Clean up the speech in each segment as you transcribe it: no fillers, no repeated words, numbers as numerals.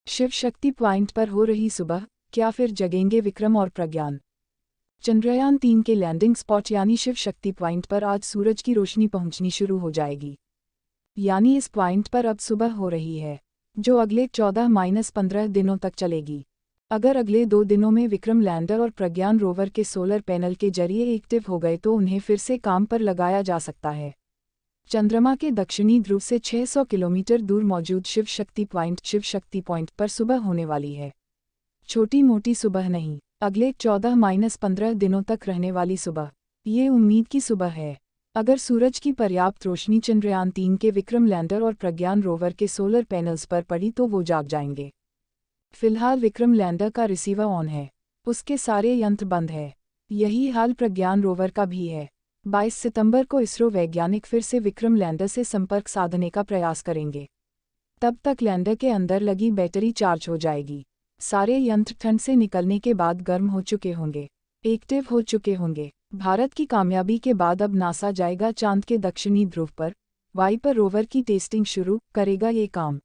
Shiv Shakti point पर हो रही सुबह, क्या फिर जगेंगे विक्रम और प्रज्ञान। चंद्रयान-3 के लैंडिंग स्पॉट यानी शिव शक्ति पॉइंट पर आज सूरज की रोशनी पहुंचनी शुरू हो जाएगी। यानी इस पॉइंट पर अब सुबह हो रही है, जो अगले 14-15 दिनों तक चलेगी। अगर अगले 2 दिनों में विक्रम लैंडर और प्रज्ञान रोवर के सोलर पैनल के जरिए एक्टिव हो गए तो उन्हें फिर से काम पर लगाया जा सकता है। चंद्रमा के दक्षिणी ध्रुव से 600 किलोमीटर दूर मौजूद शिव शक्ति पॉइंट पर सुबह होने वाली है। छोटी मोटी सुबह नहीं, अगले 14-15 दिनों तक रहने वाली सुबह। ये उम्मीद की सुबह है। अगर सूरज की पर्याप्त रोशनी चंद्रयान-3 के विक्रम लैंडर और प्रज्ञान रोवर के सोलर पैनल्स पर पड़ी तो वो जाग जाएंगे। फिलहाल विक्रम लैंडर का रिसीवर ऑन है, उसके सारे यंत्र बंद है। यही हाल प्रज्ञान रोवर का भी है। 22 सितंबर को इसरो वैज्ञानिक फिर से विक्रम लैंडर से संपर्क साधने का प्रयास करेंगे। तब तक लैंडर के अंदर लगी बैटरी चार्ज हो जाएगी। सारे यंत्र ठंड से निकलने के बाद गर्म हो चुके होंगे, एक्टिव हो चुके होंगे। भारत की कामयाबी के बाद अब नासा जाएगा चांद के दक्षिणी ध्रुव पर। वाइपर रोवर की टेस्टिंग शुरू करेगा ये काम।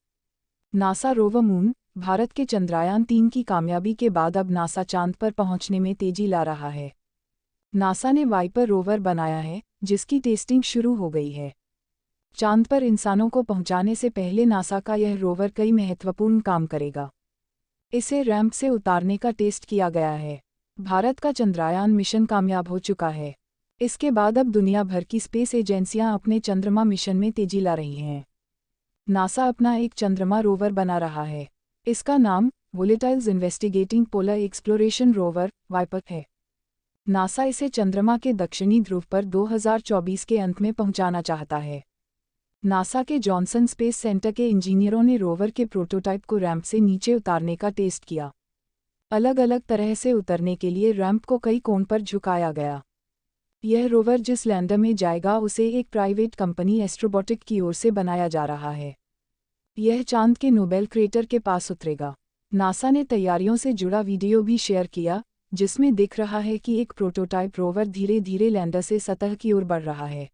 नासा रोवर मून, भारत के चंद्रयान-3 की कामयाबी के बाद अब नासा चांद पर पहुंचने में तेजी ला रहा है। नासा ने वाइपर रोवर बनाया है, जिसकी टेस्टिंग शुरू हो गई है। चांद पर इंसानों को पहुंचाने से पहले नासा का यह रोवर कई महत्वपूर्ण काम करेगा। इसे रैंप से उतारने का टेस्ट किया गया है। भारत का चंद्रयान मिशन कामयाब हो चुका है। इसके बाद अब दुनिया भर की स्पेस एजेंसियां अपने चंद्रमा मिशन में तेजी ला रही हैं। नासा अपना एक चंद्रमा रोवर बना रहा है। इसका नाम volatiles investigating polar exploration rover VIPER है। नासा इसे चंद्रमा के दक्षिणी ध्रुव पर 2024 के अंत में पहुंचाना चाहता है। नासा के जॉनसन स्पेस सेंटर के इंजीनियरों ने रोवर के प्रोटोटाइप को रैंप से नीचे उतारने का टेस्ट किया। अलग अलग तरह से उतरने के लिए रैंप को कई कोण पर झुकाया गया। यह रोवर जिस लैंडर में जाएगा उसे एक प्राइवेट कंपनी एस्ट्रोबॉटिक की ओर से बनाया जा रहा है। यह चांद के नोबेल क्रेटर के पास उतरेगा। नासा ने तैयारियों से जुड़ा वीडियो भी शेयर किया, जिसमें दिख रहा है कि एक प्रोटोटाइप रोवर धीरे धीरे लैंडर से सतह की ओर बढ़ रहा है।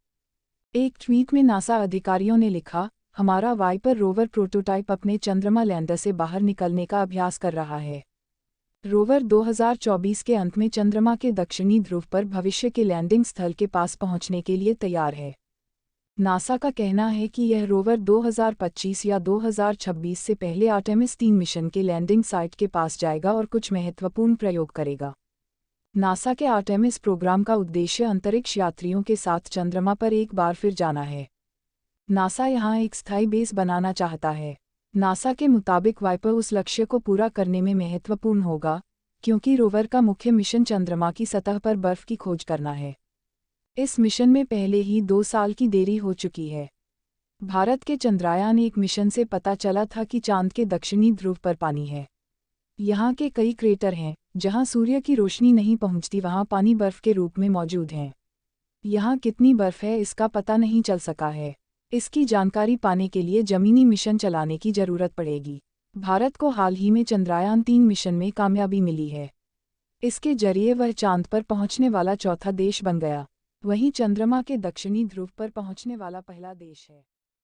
एक ट्वीट में नासा अधिकारियों ने लिखा, हमारा वाइपर रोवर प्रोटोटाइप अपने चंद्रमा लैंडर से बाहर निकलने का अभ्यास कर रहा है। रोवर 2024 के अंत में चंद्रमा के दक्षिणी ध्रुव पर भविष्य के लैंडिंग स्थल के पास पहुंचने के लिए तैयार है। नासा का कहना है कि यह रोवर 2025 या 2026 से पहले आर्टेमिस-3 मिशन के लैंडिंग साइट के पास जाएगा और कुछ महत्वपूर्ण प्रयोग करेगा। नासा के आर्टेमिस प्रोग्राम का उद्देश्य अंतरिक्ष यात्रियों के साथ चंद्रमा पर एक बार फिर जाना है। नासा यहां एक स्थायी बेस बनाना चाहता है। नासा के मुताबिक वाइपर उस लक्ष्य को पूरा करने में महत्वपूर्ण होगा, क्योंकि रोवर का मुख्य मिशन चंद्रमा की सतह पर बर्फ की खोज करना है। इस मिशन में पहले ही 2 साल की देरी हो चुकी है। भारत के चंद्रयान-1 मिशन से पता चला था कि चांद के दक्षिणी ध्रुव पर पानी है। यहाँ के कई क्रेटर हैं, जहाँ सूर्य की रोशनी नहीं पहुँचती वहाँ पानी बर्फ के रूप में मौजूद हैं। यहाँ कितनी बर्फ है इसका पता नहीं चल सका है। इसकी जानकारी पाने के लिए जमीनी मिशन चलाने की जरूरत पड़ेगी। भारत को हाल ही में चंद्रयान-3 मिशन में कामयाबी मिली है। इसके जरिए वह चांद पर पहुँचने वाला चौथा देश बन गया। वहीं चंद्रमा के दक्षिणी ध्रुव पर पहुँचने वाला पहला देश है।